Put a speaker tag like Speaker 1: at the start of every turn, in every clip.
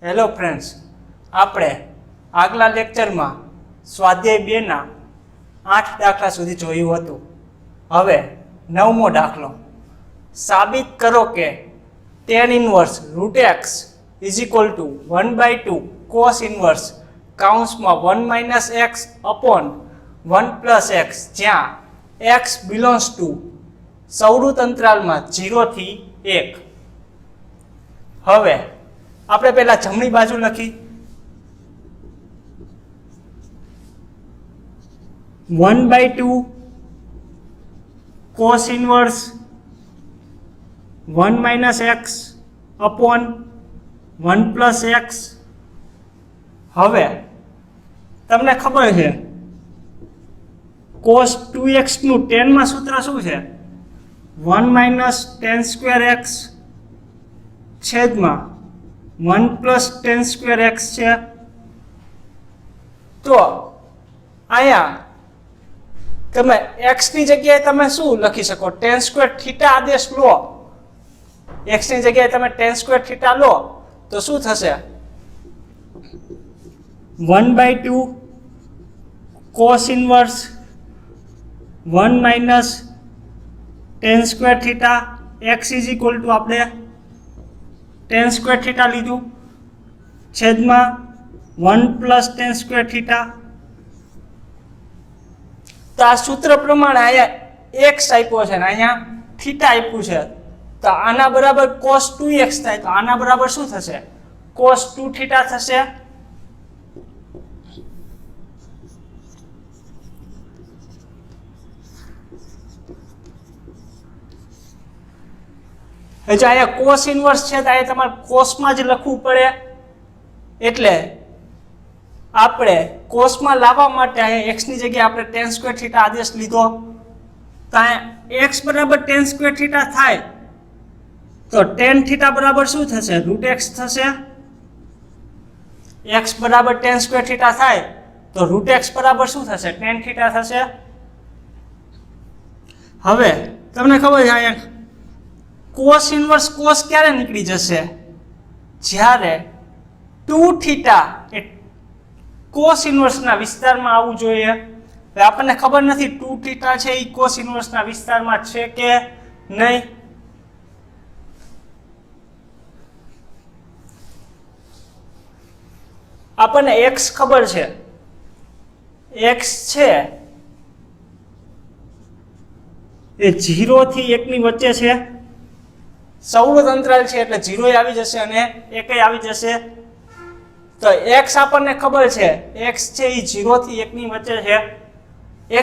Speaker 1: Hello friends, આપણે આગલા લેક્ચરમાં સ્વાધ્યાય 2 ના 8 દાખલા સુધી જોયું હતું. હવે 9મો દાખલો. સાબિત કરો કે tan inverse √x = 1/2 cos inverse કૌંસમાં 1 - x upon 1 + x જ્યાં x belongs to સૌરુત અંતરાલમાં 0 થી 1. હવે આપણે પહેલા જમણી બાજુ લખી 1/2 cos inverse 1 - x upon 1 + x. હવે તમને ખબર છે cos 2x નું tan માં સૂત્ર શું છે? 1 - tan² x છેદમાં 1 + tan² x છે. તો અહીંયા તમે x ની જગ્યાએ તમે શું લખી શકો? tan² θ આદેશ લો. x ની જગ્યાએ તમે tan² θ લો તો શું થશે? 1/2 cos ઇન્વર્સ 1 - tan² θ x = આપણે tan² θ લીધું છેદમાં 1 + tan² θ. તો આ સૂત્ર પ્રમાણે અહીંયા x આપ્યો છે ને અહીંયા θ આપ્યું છે, તો આના બરાબર cos 2x થાય. તો આના બરાબર શું થશે? cos 2θ થશે. જો અહીંયા cos ઇન્વર્સ છે તો અહીંયા તમારે cosમાં જ લખવું પડે, એટલે આપણે cosમાં લાવવા માટે અહીંયા x ની જગ્યાએ આપણે tan² θ આદેશ લીધો. તો અહીંયા x બરાબર tan² θ થાય તો tan θ બરાબર શું થશે? √x થશે. x બરાબર tan² θ થાય તો √x બરાબર શું થશે? tan θ થશે. હવે તમને ખબર છે અહીંયા cos ઇન્વર્સ cos ક્યારે નીકળી જશે? જ્યારે 2θ એ cos ઇન્વર્સના વિસ્તારમાં આવવું જોઈએ. હવે આપણને ખબર નથી 2θ છે એ cos ઇન્વર્સના વિસ્તારમાં છે કે નહીં. આપણને x ખબર છે, x છે એ 0 થી 1 ની વચ્ચે છે. સૌરુત અંતરાલ છે એટલે 0 આવી જશે અને 1 આવી જશે. તો x આપણને ખબર છે, x છે એ 0 થી 1 ની વચ્ચે છે.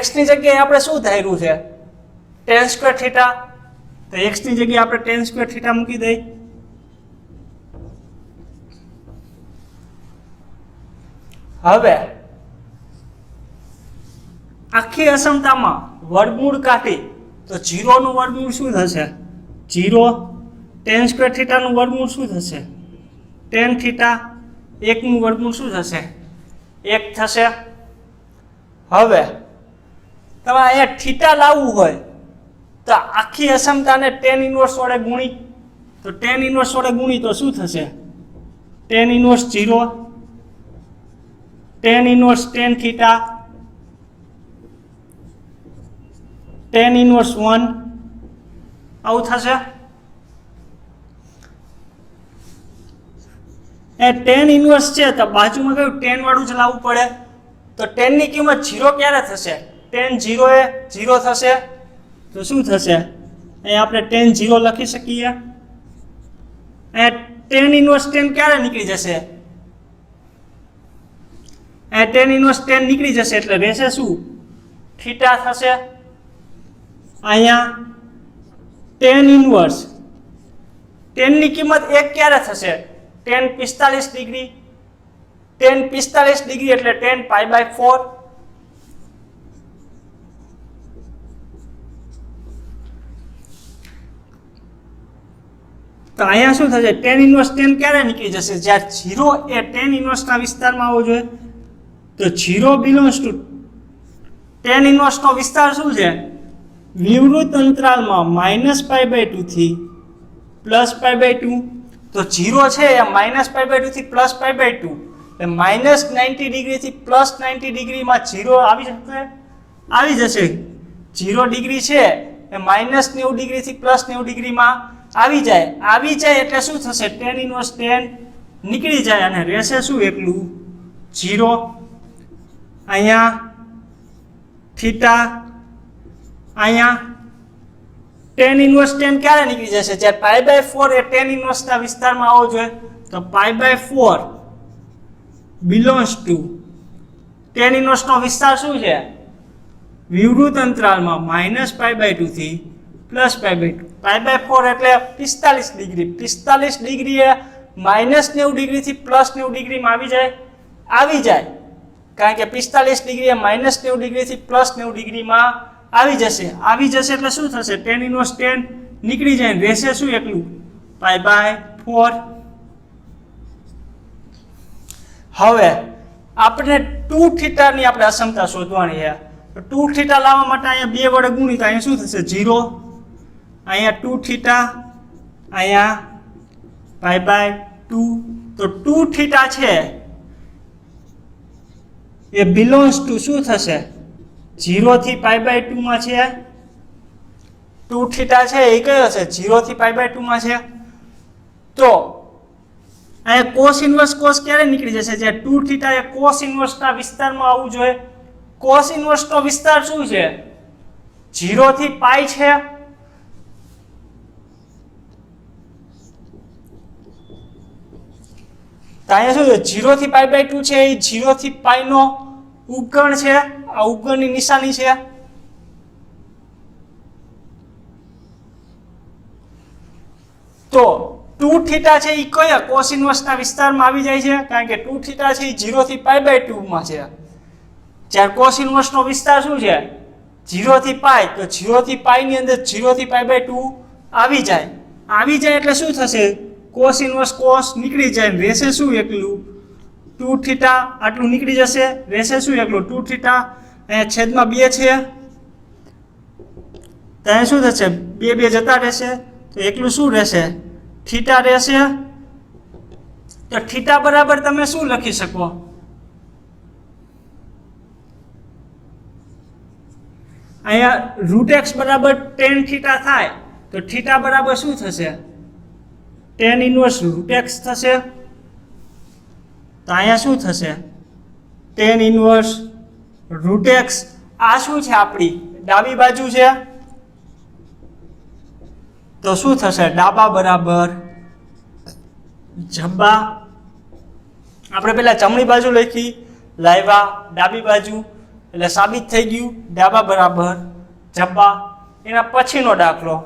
Speaker 1: x ની જગ્યાએ આપણે શું ધાર્યું છે? tan² θ. તો x ની જગ્યાએ આપણે tan² θ મૂકી દઈ. હવે આખી અસમતામાં વર્ગમૂળ કાઢી તો 0 નું વર્ગમૂળ શું થશે? 0. tan² θ નું વર્ગમૂળ શું થશે? tan θ. 1 નું વર્ગમૂળ શું થશે? 1 થશે. હવે તમારે અહીંયા θ લાવવું હોય તો આખી અસમતાને tan ઇન્વર્સ વડે ગુણી. તો tan ઇન્વર્સ વડે ગુણી તો શું થશે? tan inverse 0, tan inverse tan θ, tan inverse 1 આવું થશે. એ tan ઇન્વર્સ છે તો બાજુમાં કયું tan વાળું જ લાવવું પડે. તો tan ની કિંમત 0 ક્યારે થશે? tan 0 એ 0 થશે. તો શું થશે? અહીં આપણે tan 0 લખી શકીએ. tan ઇન્વર્સ tan ક્યારે નીકળી જશે? tan ઇન્વર્સ tan નીકળી જશે એટલે રહેશે શું? θ થશે. અહીંયા tan ઇન્વર્સ tan ની કિંમત 1 ક્યારે થશે? tan 45 degree. tan 45 ડિગ્રી એટલે tan π/4. તો અહીંયા શું થશે? tan ઇન્વર્સ tan ક્યારે નીકળી જશે? જ્યારે 0 એ tan ઇન્વર્સના વિસ્તારમાં આવવો જોઈએ. તો 0 belongs to tan ઇન્વર્સનો વિસ્તાર શું છે? વિવૃત અંતરાલમાં -π/2 થી +π/2. તો 0 છે એ -π/2 થી +π/2 એટલે -90 ડિગ્રી થી +90 ડિગ્રીમાં 0 આવી જશે. આવી જશે 0 ડિગ્રી છે એ -90 ડિગ્રી થી +90 ડિગ્રીમાં આવી જાય એટલે શું થશે? tan ઇન્વર્સ tan નીકળી જાય અને રહેશે શું? એકલું 0. અહીંયા થીટા, અહીંયા tan ઇન્વર્સ tan ક્યારે નીકળી જશે? જ્યારે π/4 એ tan ઇન્વર્સના વિસ્તારમાં આવવો જોઈએ. તો π/4 બિલોંગ્સ ટુ tan ઇન્વર્સનો વિસ્તાર શું છે? વિવૃત અંતરાલમાં -π/2 થી +π/2. π/4 એટલે 45 ડિગ્રી. 45 ડિગ્રી એ -90 ડિગ્રી થી +90 ડિગ્રીમાં આવી જાય કારણ કે 45 ડિગ્રી એ -90 ડિગ્રી થી +90 ડિગ્રીમાં આવી જશે એટલે શું થશે? tan ઇન્વર્સ tan નીકળી જાય રહેશે શું? એકલું π/4. હવે આપણે 2θ ની આપણે અસમતા શોધવાની છે. 2θ લાવવા માટે અહીંયા 2 વડે ગુણી તો અહીંયા શું થશે? 0. અહીંયા 2θ, અહીંયા π/2. તો 2θ છે એ બિલોંગ્સ ટુ શું થશે? 0 થી π/2 માં છે. 2θ છે એ કયો હશે? 0 થી π/2 માં છે. તો અહીંયા cos ઇન્વર્સ cos ક્યારે નીકળી જશે? જ્યારે 2θ એ cos ઇન્વર્સના વિસ્તારમાં આવવું જોઈએ. cos ઇન્વર્સનો વિસ્તાર શું છે? 0 થી π છે. તો અહીંયા શું છે? 0 થી π/2 છે એ 0 થી π નો ઉપગણ છે. આ ઉપગણની નિશાની છે. તો 2θ છે એ કયા cos ઇન્વર્સના વિસ્તારમાં આવી જાય છે? કારણ કે 2θ છે એ 0 થી π/2 માં છે. જ્યારે cos ઇન્વર્સનો વિસ્તાર શું છે? 0 થી π. તો 0 થી π ની અંદર 0 થી π/2 આવી જાય એટલે શું થશે? cos ઇન્વર્સ cos નીકળી જાય રહેશે શું? એકલું 2θ. આટલું નીકળી જશે રહેશે શું? એકલું 2θ. અહીંયા છેદમાં 2 છે તો અહીંયા શું થશે? 2 જતા રહેશે તો એકલું શું રહેશે? થીટા રહેશે. તો થીટા બરાબર તમે શું લખી શકો? અહીંયા √x બરાબર tan થીટા થાય તો થીટા બરાબર શું થશે? tan ઇન્વર્સ √x થશે. તો અહીંયા શું થશે? tan inverse √x. આ શું છે? આપણી ડાબી બાજુ છે. તો શું થશે? ડાબા બરાબર જબા. આપણે પેલા જમણી બાજુ લખી લાવ્યા ડાબી બાજુ એટલે સાબિત થઈ ગયું ડાબા બરાબર જબા. એના પછીનો દાખલો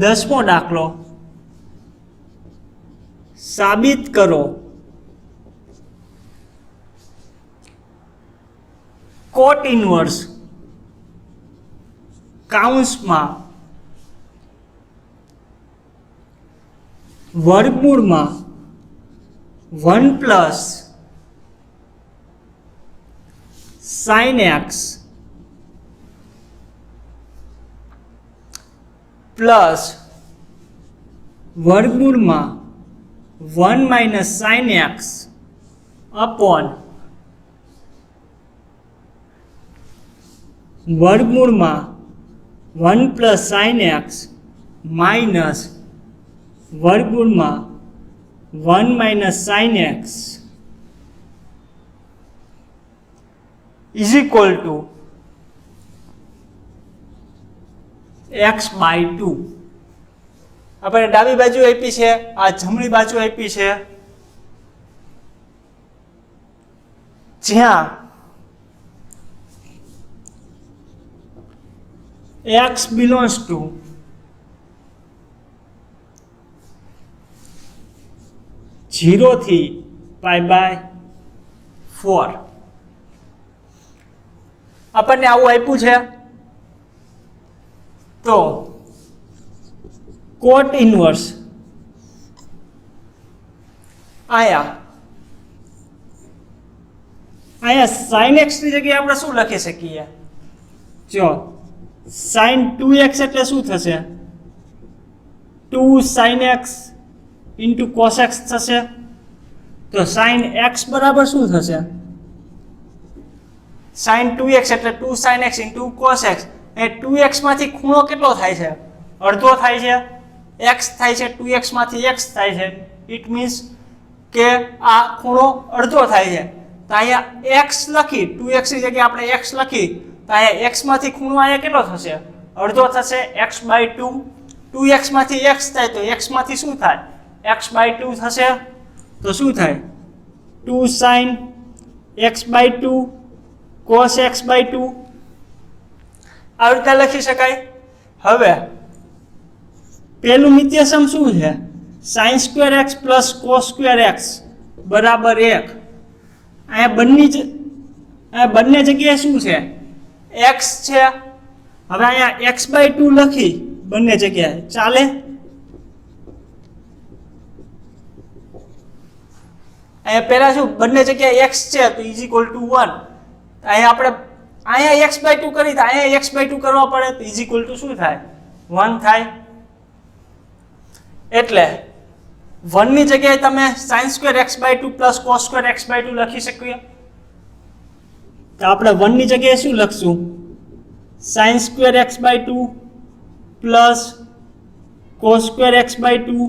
Speaker 1: દસમો દાખલો સાબિત કરો કોટ ઇન્વર્સ કાઉન્સમાં વર્ગમૂળમાં 1 + sin x પ્લસ વર્ગમૂળમાં 1 - sin x અપોન વર્ગમૂળમાં 1 + sin x માઇનસ વર્ગમૂળમાં 1 - sin x is equal two x/2. આપણે ડાબી બાજુ આપી છે, આ જમણી બાજુ આપી છે, જ્યાં x belongs to जीरो थी π/4 આપણને આવું આપ્યું છે તો કોટ ઇનવર્સ અહીંયા sin x ની જગ્યાએ આપણે શું લખી શકીએ જો sin 2x એટલે શું થશે 2 sin x into cos x થશે તો sin x બરાબર શું થશે sin 2x એટલે 2 sin x into cos x એ 2x માંથી ખૂણો કેટલો થાય છે અડધો થાય છે x થાય છે 2x માંથી x થાય છે ઇટ મીન્સ કે આ ખૂણો અડધો થાય છે તો અહીંયા x લખી 2x ની જગ્યાએ આપણે x લખી તો અહીંયા x માંથી ખૂણો અહીંયા કેટલો થશે અડધો થશે x/2 2x માંથી x થાય તો x માંથી શું થાય x/2 થશે તો શું થાય 2 sin x/2 cos x/2 આ રીતે લખી શકાય હવે પેલું નિત્યસમ શું છે sin square x plus cos square x બરાબર 1 અહીંયા બંને જગ્યાએ શું છે x છે હવે અહીંયા x/2 લખી બંને જગ્યાએ ચાલે અહીંયા પહેલા શું બંને જગ્યાએ x છે તો = 1 અહીંયા આપણે અહીંયા x/2 કરી તો અહીંયા x/2 કરવા પડે તો = શું થાય 1 થાય એટલે 1 ની જગ્યાએ તમે sin square x/2 plus cos square x/2 લખી શકીએ તો આપણે 1 ની જગ્યાએ શું લખશું sin square x/2 plus cos square x/2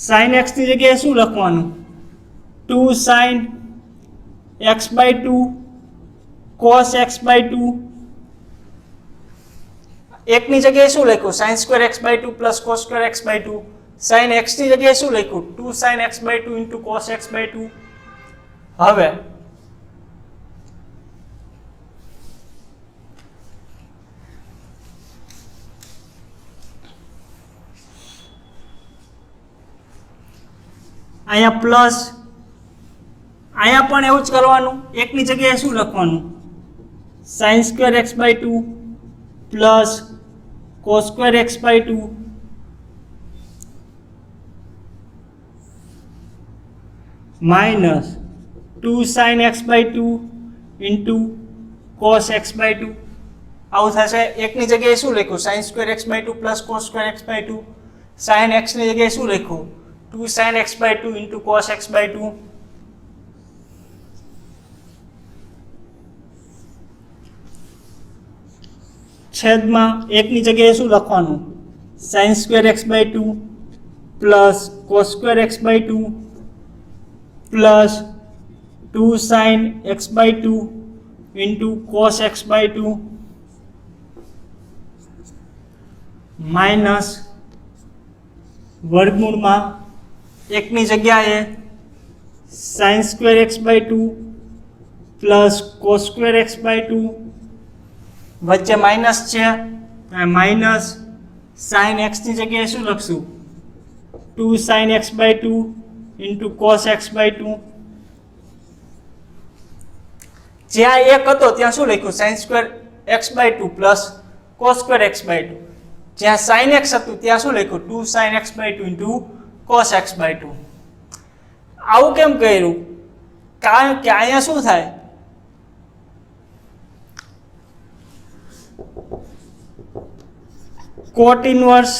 Speaker 1: sin x ની જગ્યાએ શું લખવાનું 2 sin x/2 cos x/2 એક ની જગ્યાએ શું લખ્યું sin square x/2 plus cos square x/2 sin x ની જગ્યાએ શું લખ્યું 2 sin x/2 into cos x/2 હવે અહીંયા પ્લસ અહીંયા પણ એવું જ કરવાનું એકની જગ્યાએ શું લખવાનું sin square x/2 plus cos square x/2 minus 2 sin x/2 into cos x/2 આવું થશે એકની જગ્યાએ શું લખ્યું sin square x/2 plus cos square x/2 sin x ની જગ્યાએ શું લખ્યું 2 sin x/2 into cos x/2 છેદમાં એકની જગ્યાએ શું લખવાનું sin square x/2 plus cos square x/2 plus 2 sin x/2 into cos x/2 minus વર્ગમૂળમાં એકની જગ્યાએ sin square x/2 plus cos square x/2 વચ્ચે માઇનસ છે માઇનસ sin x ની જગ્યાએ શું લખશું 2 sin x/2 into cos x/2 જ્યાં એક હતો ત્યાં શું લખ્યું sin square x/2 plus cos square x/2 જ્યાં sin x હતું ત્યાં શું લખ્યું 2 sin x/2 into cos x/2 આવું કેમ કર્યું કારણ કે અહીંયા શું થાય cot inverse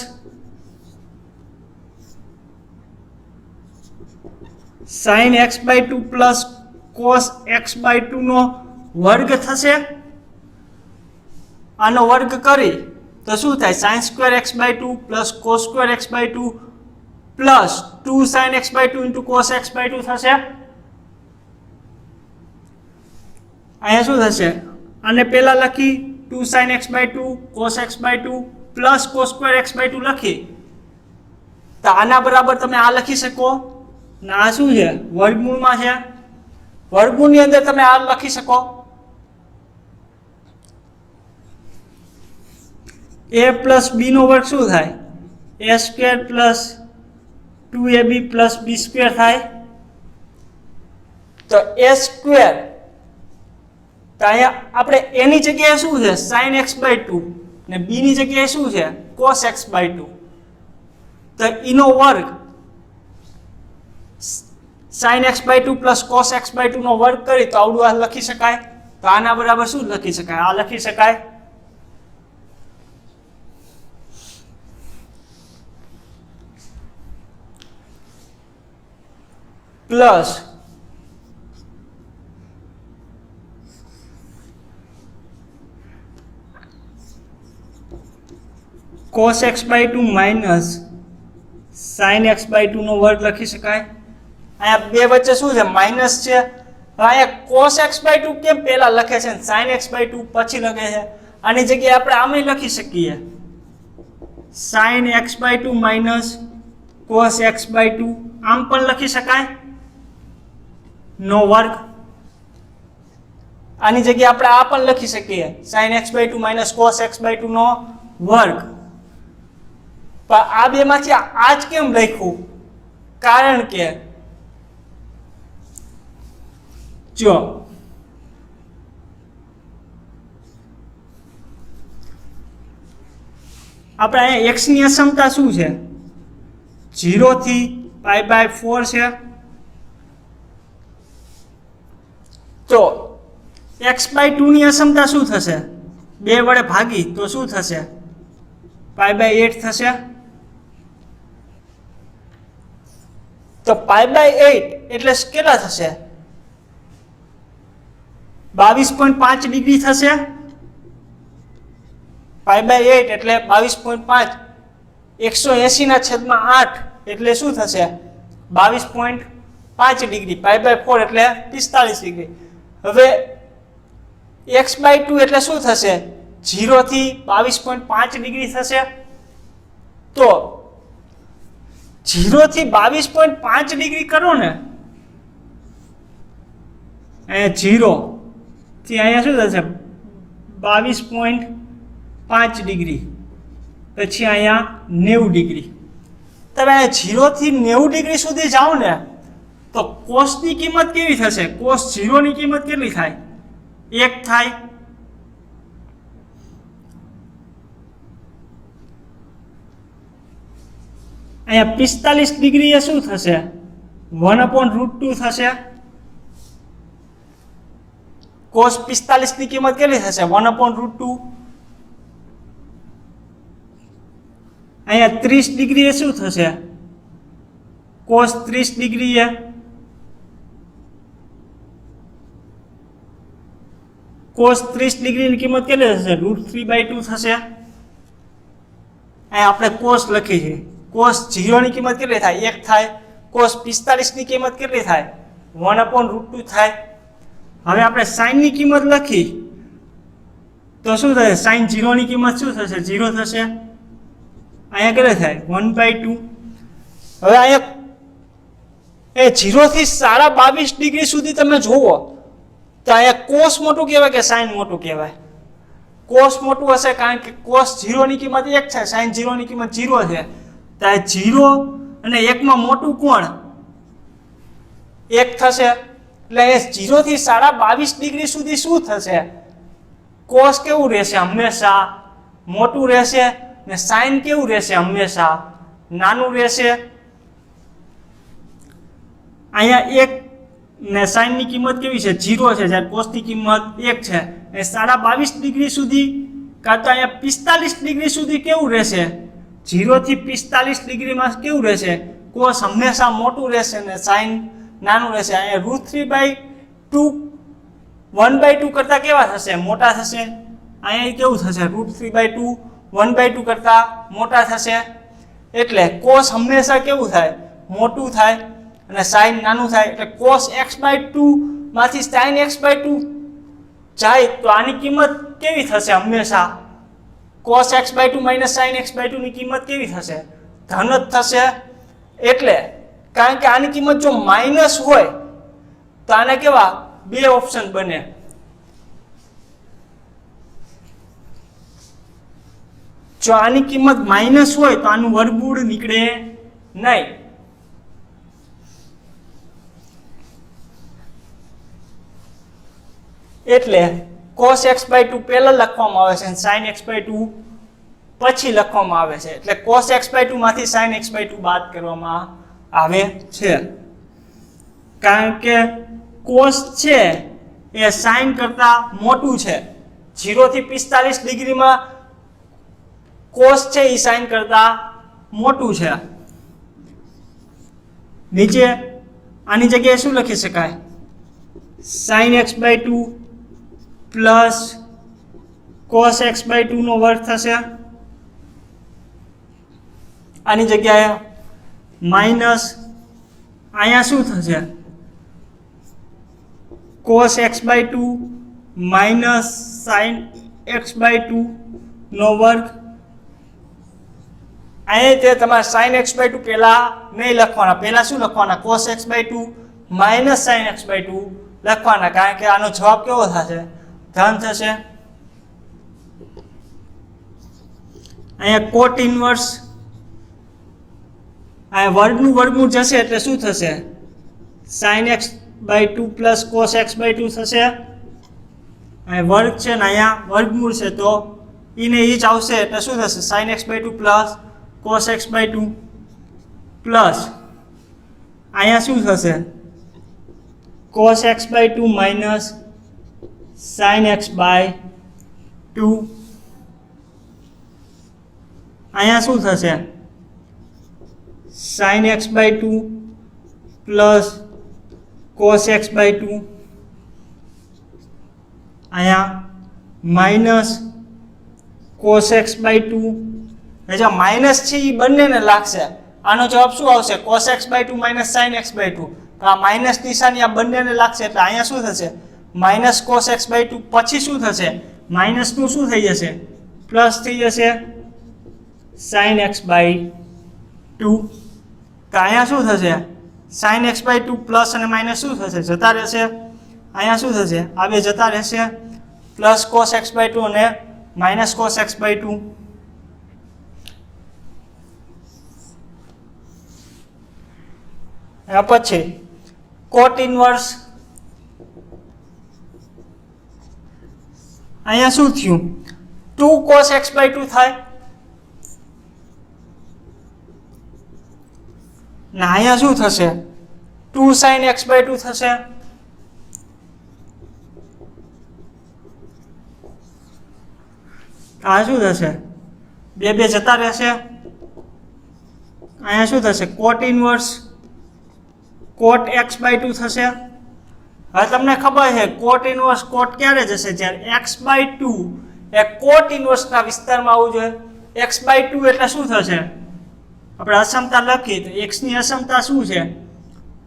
Speaker 1: sin x/2 plus cos x/2 નો વર્ગ થશે આનો વર્ગ કરી તો શું થાય sin square x/2 plus cos square x/2 plus 2 sin x/2 into cos x/2 થશે અહીંયા શું થશે આને પહેલા લખી 2 sin x/2 cos x/2 plus cos square x/2 લખી તો આના બરાબર તમે આ લખી શકો ને આ શું છે વર્ગમૂળમાં છે વર્ગમૂળની અંદર તમે આ લખી શકો a પ્લસ બી નો વર્ગ શું થાય? a square plus 2ab plus B square થાય. તો a સ્ક્વેર, તો અહીંયા આપણે a ની જગ્યાએ શું છે? sin x/2 ને b ની જગ્યાએ શું છે? cos x/2. તો એનો વર્ગ sin x/2 plus cos x/2 નો વર્ગ કરી તો આવડું આ લખી શકાય. તો આના બરાબર શું લખી શકાય? આ લખી શકાય plus cos x/2 minus sin x/2 નો વર્ગ લખી શકાય. અહીંયા બે વચ્ચે શું છે? માઇનસ છે. અહીંયા cos x/2 કેમ પહેલા લખે છે sin x/2 પછી લખે છે? આની જગ્યાએ આપણે આમે લખી શકીએ sin x/2 minus cos x/2. આમ પણ લખી શકાય નો વર્ગ. આની જગ્યાએ આપણે આ પણ લખી શકીએ sin x/2 minus cos x/2 નો વર્ગ. પણ આ બે માંથી આ જ કેમ લખ્યું? કારણ કે જો આપણે અહીંયા x ની અસમતા શું છે? 0 થી π/4 છે. તો x/2 ની અસમતા શું થશે? 2 વડે ભાગી તો શું થશે? π/8 થશે. તો π/8 એટલે કેટલા થશે? 22.5 ડિગ્રી થશે. π/8 એટલે 22.5 180/8 એટલે શું થશે? 22.5 ડિગ્રી. π/4 એટલે 45 ડિગ્રી. હવે x/2 એટલે શું થશે? 0 થી 22.5 ડિગ્રી થશે. તો 0 થી 22.5 ડિગ્રી કરો ને, અહીંયા 0 થી અહીંયા શું થશે? 22.5 ડિગ્રી. પછી અહીંયા 90 ડિગ્રી. તમે અહીંયા 0 થી 90 ડિગ્રી સુધી જાઓ ને તો cos ની કિંમત કેવી થશે? cos 0 ની કિંમત કેટલી થાય? 1 થાય. અહીંયા 45 ડિગ્રી એ શું થશે? 1/√2 થશે. cos 45 ની કિંમત કેટલી થશે? 1/√2. અહીંયા 30 ડિગ્રી એ શું થશે? cos 30 ડિગ્રી એ cos 30 ડિગ્રીની કિંમત કેટલી થશે? √3/2 થશે. અહીંયા આપણે cos લખી છે. cos 0 ની કિંમત કેટલી થાય? 1 થાય. cos 45 ની કિંમત કેટલી થાય? 1/√2 થાય. હવે આપણે sin ની કિંમત લખી તો શું થશે? sin 0 ની કિંમત શું થશે? 0 થશે. અહીંયા કેટલે થાય? 1/2. હવે અહીંયા 0 થી 22.5 ડિગ્રી સુધી તમે જુઓ તો અહીંયા cos મોટું કહેવાય કે sin મોટું કહેવાય? cos મોટું હશે, કારણ કે cos 0 ની કિંમત 1 છે, sin 0 ની કિંમત 0 છે. તો 0 અને 1 માં મોટું કોણ? 1 થશે. એટલે 0 થી 22.5 ડિગ્રી સુધી શું થશે? cos કેવું રહેશે? હંમેશા મોટું રહેશે. ને sin કેવું રહેશે? હંમેશા નાનું રહેશે. અહીંયા 1 ને sin ની કિંમત કેવી છે? 0 છે, જ્યારે cos ની કિંમત 1 છે. એ 22.5 ડિગ્રી સુધી કાં તો અહીંયા 45 ડિગ્રી સુધી કેવું રહેશે? 0 થી 45 ડિગ્રીમાં કેવું રહેશે? cos હંમેશા મોટું રહેશે ને sin નાનું રહેશે. અહીંયા √3/2 1/2 કરતા કેવા થશે? મોટા થશે. અહીંયા કેવું થશે? √3/2 1/2 કરતા મોટા થશે. એટલે cos હંમેશા કેવું થાય? મોટું થાય અને sin નાનું થાય. એટલે cos x/2 માંથી sin x/2 જાય તો આની કિંમત કેવી થશે? હંમેશા cos x/2 minus sin x/2 ની કિંમત કેવી થશે? ધન જ થશે. એટલે કારણ કે આની કિંમત જો માઇનસ હોય તો આને કેવા બે ઓપ્શન બને. જો આની કિંમત માઇનસ હોય તો આનું વર્ગમૂળ નીકળે નહીં. એટલે cos x/2 પહેલા લખવામાં આવે છે અને sin x/2 પછી લખવામાં આવે છે. એટલે cos x/2 માંથી sin x/2 બાદ કરવામાં આવે છે. કારણ કે cos છે એ sin કરતા મોટું છે. 0 થી 45 ડિગ્રીમાં cos છે એ sin કરતા મોટું છે. નીચે આની જગ્યાએ શું લખી શકાય? sin x/2 plus cos x/2 નો વર્ગ થશે. આની જગ્યાએ માઇનસ અહીંયા શું થશે? cos x/2 minus sin x/2 નો વર્ગ. અહીંયા તે તમારે sin x/2 પહેલા નહીં લખવાના, પહેલા શું લખવાના? cos x/2 minus sin x/2 લખવાના. કારણ કે આનો જવાબ કેવો થશે? ધન થશે. અહીંયા cot ઇન્વર્સ આ વર્ગનું વર્ગમૂળ જશે એટલે શું થશે? sin x/2 plus cos x/2 થશે. અહીંયા વર્ગ છે ને અહીંયા વર્ગમૂળ છે તો એને એ જ આવશે એટલે શું થશે? sin x/2 plus cos x/2 plus અહીંયા શું થશે? cos x/2 minus sin x/2. અહીંયા શું થશે? sin x/2 plus cos x/2. અહીંયા માઇનસ cos x/2. જે માઇનસ છે એ બંનેને લાગશે. આનો જવાબ શું આવશે? cos x/2 minus sin x/2. તો આ માઇનસ નિશાની આ બંનેને લાગશે એટલે અહીંયા શું થશે? માઇનસ cos x/2 પછી શું થશે? માઇનસનું શું થઈ જશે? પ્લસ થઈ જશે sin x/2. તો અહીંયા શું થશે? sin x/2 પ્લસ અને માઇનસ શું થશે? જતા રહેશે. અહીંયા શું થશે? આ બે જતા રહેશે. પ્લસ cos x/2 અને માઇનસ cos x/2. પછી cot ઇન્વર્સ. અહીંયા શું થયું? 2 cos x/2 થાય ને અહીંયા શું થશે? 2 sin x/2 થશે. આ શું થશે? બે બે જતા રહેશે. અહીંયા શું થશે? cot ઇન્વર્સ cot x/2 થશે. હવે તમને ખબર છે cot ઇન્વર્સ cot ક્યારે જશે? જ્યારે x/2 એ cot ઇન્વર્સના વિસ્તારમાં આવવું જોઈએ. x/2 એટલે શું થશે? આપણે અસમતા લખીએ તો x ની અસમતા શું છે?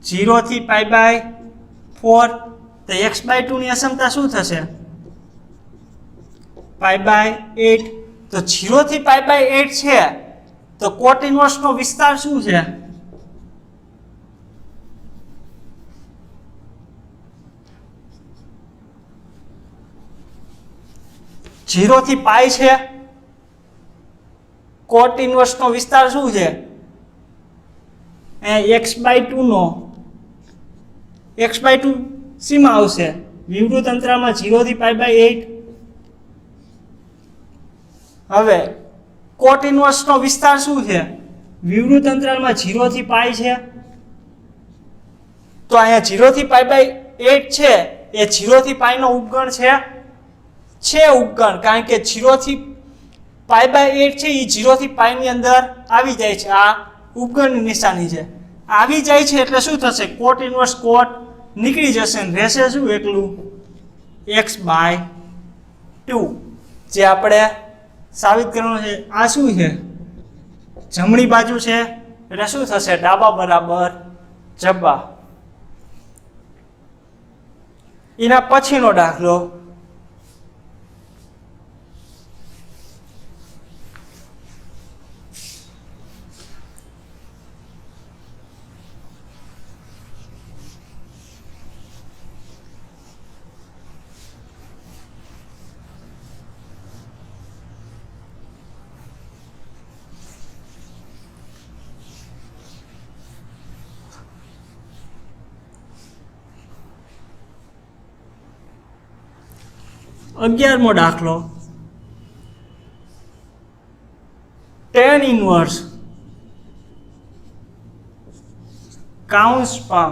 Speaker 1: 0 થી π/4. તો x/2 ની અસમતા શું થશે? π/8. તો 0 થી π/8 છે તો cot ઇન્વર્સનો વિસ્તાર શું છે? 0 થી π છે. cot ઇન્વર્સનો વિસ્તાર શું છે? x/2 નો x/2 સીમા આવશે વિવૃત અંતરાલમાં 0 થી π/8. હવે cot ઇન્વર્સનો વિસ્તાર શું છે? વિવૃત અંતરાલમાં 0 થી π છે. તો અહીંયા 0 થી π/8 છે એ 0 થી π નો ઉપગણ છે ઉપગણ. કારણ કે 0 થી π/8 છે એ 0 થી π ની અંદર આવી જાય છે. આ ઉપગણની નિશાની છે. આવી જાય છે એટલે શું થશે? cot ઇન્વર્સ cot નીકળી જશે ને રહેશે શું? એકલું x/2 જે આપણે સાબિત કરવાનું છે. આ શું છે? જમણી બાજુ છે એટલે શું થશે? ડાબા બરાબર જબા. એના પછીનો દાખલો 11મો દાખલો tan ઇન્વર્સ કૌંસમાં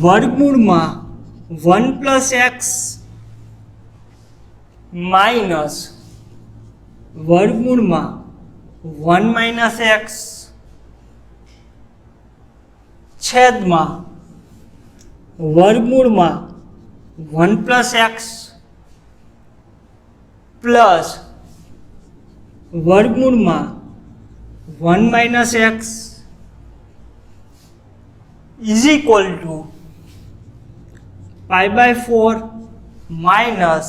Speaker 1: વર્ગમૂળમાં 1 + x માઇનસ વર્ગમૂળમાં 1 - x છેદમાં વર્ગમૂળમાં 1 + x પ્લસ વર્ગમૂળમાં 1 - x is equal to π/4 minus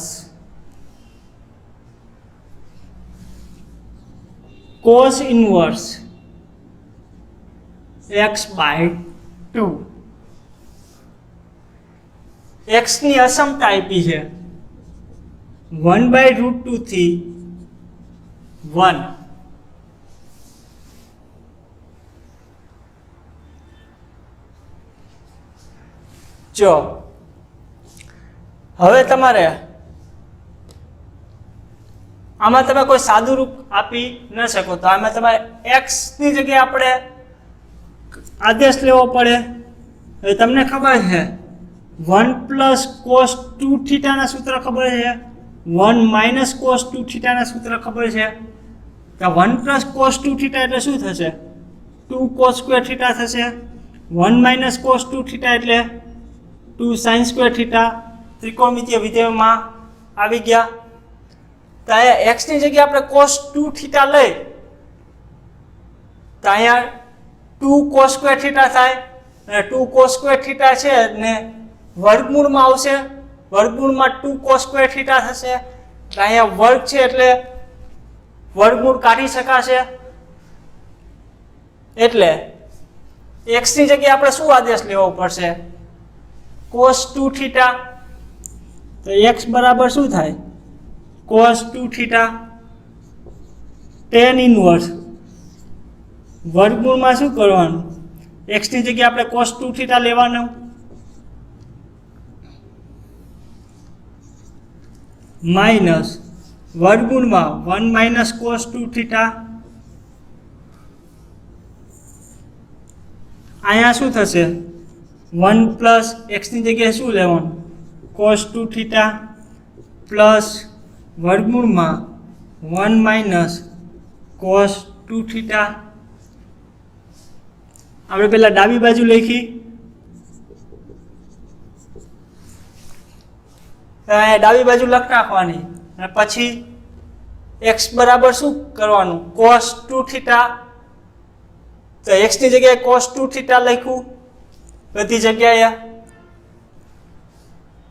Speaker 1: cos inverse x/2 x ની અસમતા આપી છે 1/√2 થી 1 જો હવે તમારે આમાં તમે કોઈ સાદું રૂપ આપી ન શકો તો આમાં તમારે x ની જગ્યાએ આપણે આદેશ લેવો પડે. હવે તમને ખબર છે 1 + cos 2θ ના સૂત્ર ખબર છે, 1 - cos 2θ ના સૂત્ર ખબર છે કે 1 + cos 2θ એટલે શું થશે 2 cos square θ થશે, 1 - cos 2θ એટલે 2 sin square θ. ત્રિકોણમિતીય વિધેયમાં આવી ગયા. તો અહીંયા x ની જગ્યાએ આપણે cos 2θ લઈ તો અહીંયા 2 cos square θ થાય અને 2 cos square θ છે ને વર્ગમૂળમાં આવશે, વર્ગમૂળમાં 2 cos square θ થશે. અહીંયા વર્ગ છે એટલે વર્ગમૂળ કાઢી શકાશે. એટલે x ની જગ્યાએ આપણે શું આદેશ લેવો પડશે cos 2θ. તો x બરાબર શું થાય cos 2θ tan ઇન્વર્સ વર્ગમૂળમાં શું કરવાનું x ની જગ્યાએ આપણે cos 2θ લેવાનું માઇનસ વર્ગમૂળમાં 1 - cos 2θ. અહીંયા શું થશે 1 પ્લસ x ની જગ્યાએ શું લેવાનું cos 2θ પ્લસ વર્ગમૂળમાં 1 - cos 2θ. આપણે પહેલા ડાબી બાજુ લખી, ડાબી બાજુ લખ નાખવાની અને પછી x બરાબર શું કરવાનું cos 2θ. તો x ની જગ્યાએ cos 2θ લખ્યું બધી જગ્યાએ.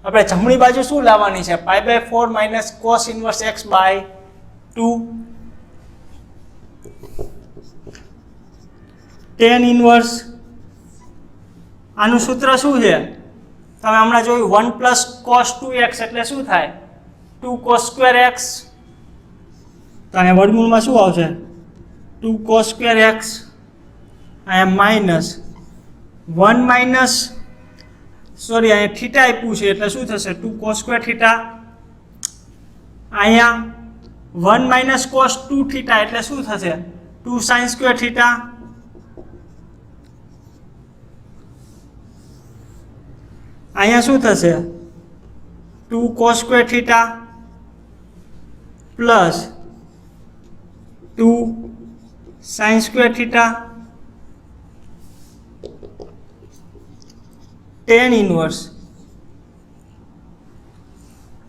Speaker 1: આપણે જમણી બાજુ શું લાવવાની છે π/4 minus cos inverse x/2 tan inverse. આનું સૂત્ર શું છે તમે હમણાં જોયું 1 + cos 2x એટલે શું થાય 2 cos square x. તો અહીંયા વર્ગમૂળમાં શું આવશે 2 cos square x. અહીંયા માઇનસ 1 સોરી અહીંયા θ આપ્યું છે એટલે શું થશે 2 cos square θ. અહીંયા 1 - cos 2θ એટલે શું થશે 2 sin square θ. અહીંયા શું થશે 2 cos square θ plus 2 sin square θ tan inverse.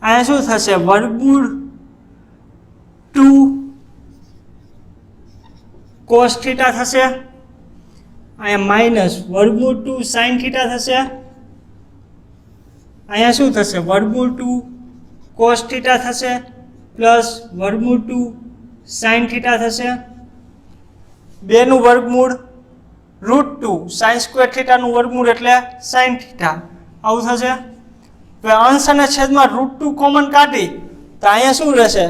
Speaker 1: અહીંયા શું થશે વર્ગમૂળ 2 cos θ થશે, અહીંયા માઇનસ વર્ગમૂળ 2 sin θ થશે. અહીંયા શું થશે વર્ગમૂળ 2 cos θ થશે પ્લસ વર્ગમૂળ 2 sin θ થશે. બેનું વર્ગમૂળ √2 sin square θ નું વર્ગમૂળ એટલે sin θ આવું થશે. તો અંશ અને છેદમાં √2 કોમન કાઢી તો અહીંયા શું રહેશે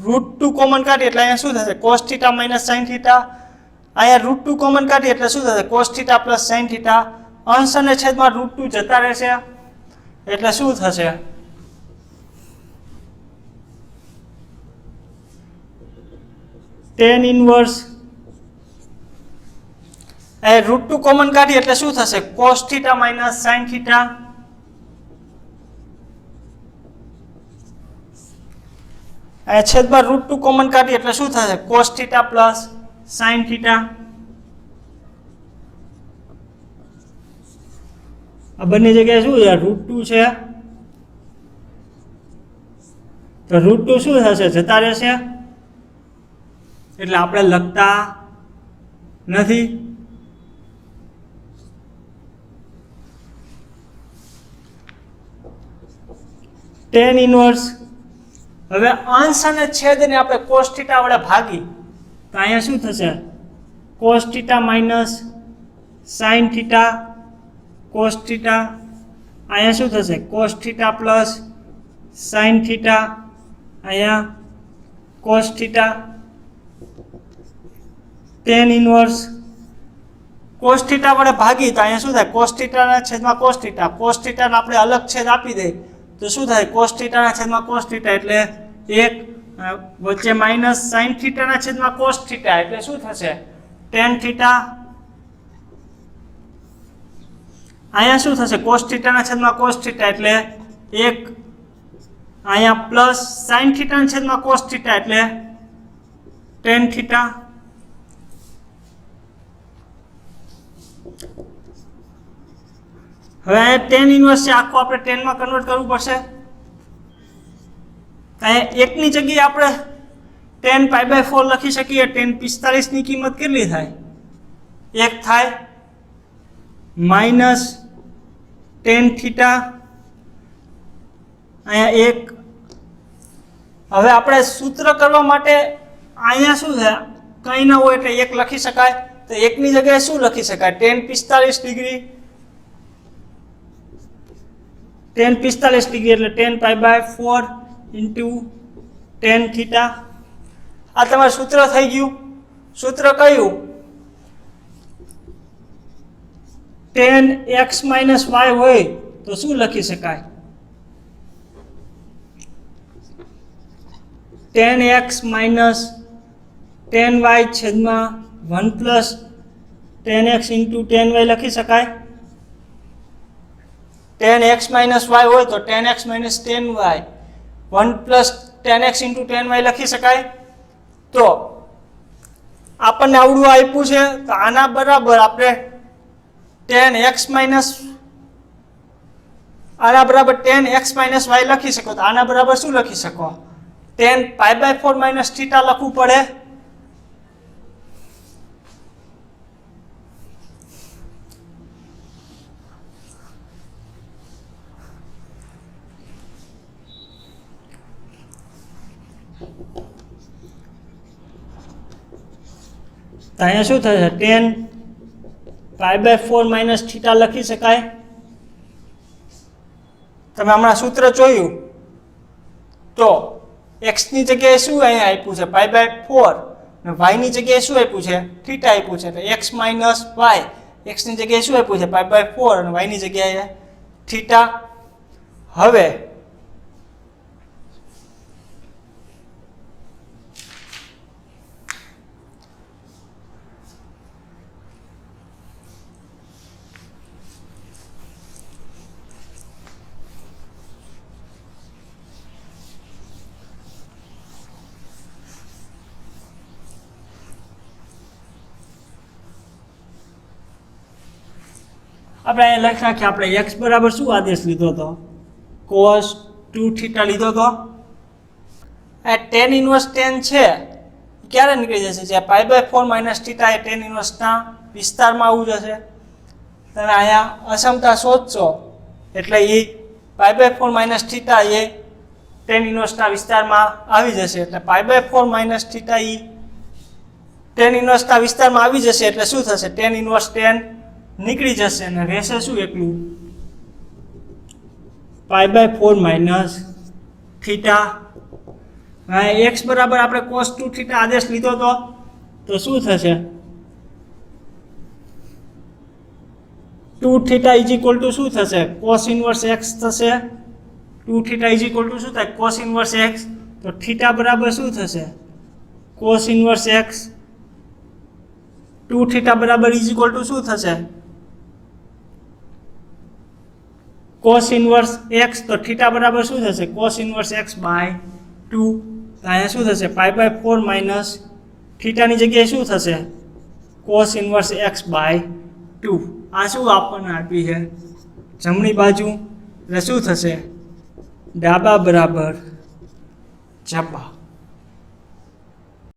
Speaker 1: √2 કોમન કાઢી એટલે અહીંયા શું થશે cos θ - sin θ. અહીંયા √2 કોમન કાઢી એટલે શું થશે cos θ + sin θ. અંશ અને છેદમાં √2 જતા રહેશે. એટલે શું થશે? tan ઇન્વર્સ એ √2 કોમન કાઢી એટલે શું થશે? cos theta minus sin theta. આ છેદમાં √2 કોમન કાઢી એટલે શું થશે? cos theta plus sin theta. આ બંને જગ્યાએ શું છે? √2 છે તો √2 શું થશે? જતા રહેશે એટલે આપણે લખતા નથી. tan ઇન્વર્સ હવે અંશ અને છેદને આપણે cos થીટા વડે ભાગી તો અહીંયા શું થશે? cos theta minus sin theta cos theta. અહીંયા શું થશે? cos theta plus sin theta. અહીંયા cos theta. tan inverse cos theta વડે ભાગી તો અહીંયા શું થાય? cos થીટાના છેદમાં cos થીટા. cos થીટાને આપણે અલગ છેદ આપી દઈએ તો શું થાય? cos થીટાના છેદમાં cos થીટા એટલે 1 વચ્ચે માઇનસ sin થીટાના છેદમાં cos થીટા એટલે શું થશે? tan theta. અહીંયા શું થશે? cos થીટાના છેદમાં cos થીટા એટલે 1 અહીંયા પ્લસ sin થીટાના છેદમાં cos થીટા એટલે tan થીટા. હવે અહીંયા tan ઇન્વર્સ છે આખું આપણે tan માં કન્વર્ટ કરવું પડશે. અહીંયા 1 ની જગ્યાએ આપણે tan π/4 લખી શકીએ. tan 45 ની કિંમત કેટલી થાય? 1 થાય માઇનસ tan થીટા. અહીંયા 1. હવે આપણે સૂત્ર કરવા માટે અહીંયા શું છે? કંઈ ના હોય એટલે 1 લખી શકાય તો 1 ની જગ્યાએ શું લખી શકાય? tan 45 degree. tan 45 ડિગ્રી એટલે tan π/4 ઇન્ટુ tan થીટા. આ તમારું સૂત્ર થઈ ગયું. સૂત્ર કયું? tan x - y હોય તો શું લખી શકાય? tan x minus tan y છેદમાં 1 plus tan x into tan y લખી શકાય. tan x માઇનસ y હોય તો tan x minus tan y 1 plus tan x into tan y લખી શકાય. તો આપણને આવડું આપ્યું છે તો આના બરાબર આપણે tan x માઇનસ આના બરાબર tan x માઇનસ y લખી શકો તો આના બરાબર શું લખી શકો? tan π/4 માઇનસ થીટા લખવું પડે. તો અહીંયા શું થશે? tan π/4 માઇનસ થીટા લખી શકાય. તમે હમણાં સૂત્ર જોયું તો x ની જગ્યાએ શું અહીંયા આપ્યું છે? π/4 અને y ની જગ્યાએ શું આપ્યું છે? થીટા આપ્યું છે. એટલે x માઇનસ y. x ની જગ્યાએ શું આપ્યું છે? π/4 અને y ની જગ્યાએ થીટા. હવે આપણે અહીંયા લખી નાખીએ. આપણે x બરાબર શું આદેશ લીધો હતો? cos 2 થીટા લીધો હતો. આ tan ઇન્વર્સ tan છે ક્યારે નીકળી જશે? જે π/4 માઇનસ થીટા એ tan ઇન્વર્સના વિસ્તારમાં આવવું જશે. તમે અહીંયા અસમતા શોધશો એટલે એ π/4 માઇનસ થીટા એ tan ઇન્વર્સના વિસ્તારમાં આવી જશે. એટલે π/4 માઇનસ થીટા એ tan ઇન્વર્સના વિસ્તારમાં આવી જશે એટલે શું થશે? tan ઇન્વર્સ tan નીકળી જશે અને રહેશે શું? એકલું π/4 માઇનસ થીટા. x બરાબર આપણે cos 2 થીટા આદેશ લીધો તો શું થશે? 2 થીટા ઇઝ ઇક્વલ ટુ શું થશે? કોસ ઇન્વર્સ એક્સ થશે. 2 થીટા ઇઝ ઇક્વલ ટુ શું થાય? Cos inverse X. તો થીટા બરાબર શું થશે? Cos inverse X. 2 થીટા બરાબર ઇઝ ઇક્વલ ટુ શું થશે? Cos inverse X. તો થીટા બરાબર શું થશે? Cos inverse X by 2. તો અહીંયા શું થશે? પાઈ બાય 4 માઇનસ થીટાની જગ્યાએ શું થશે? Cos inverse X by 2. આ શું આપણને આપી છે? જમણી બાજુ. એટલે શું થશે? ડાબા બરાબર જબા.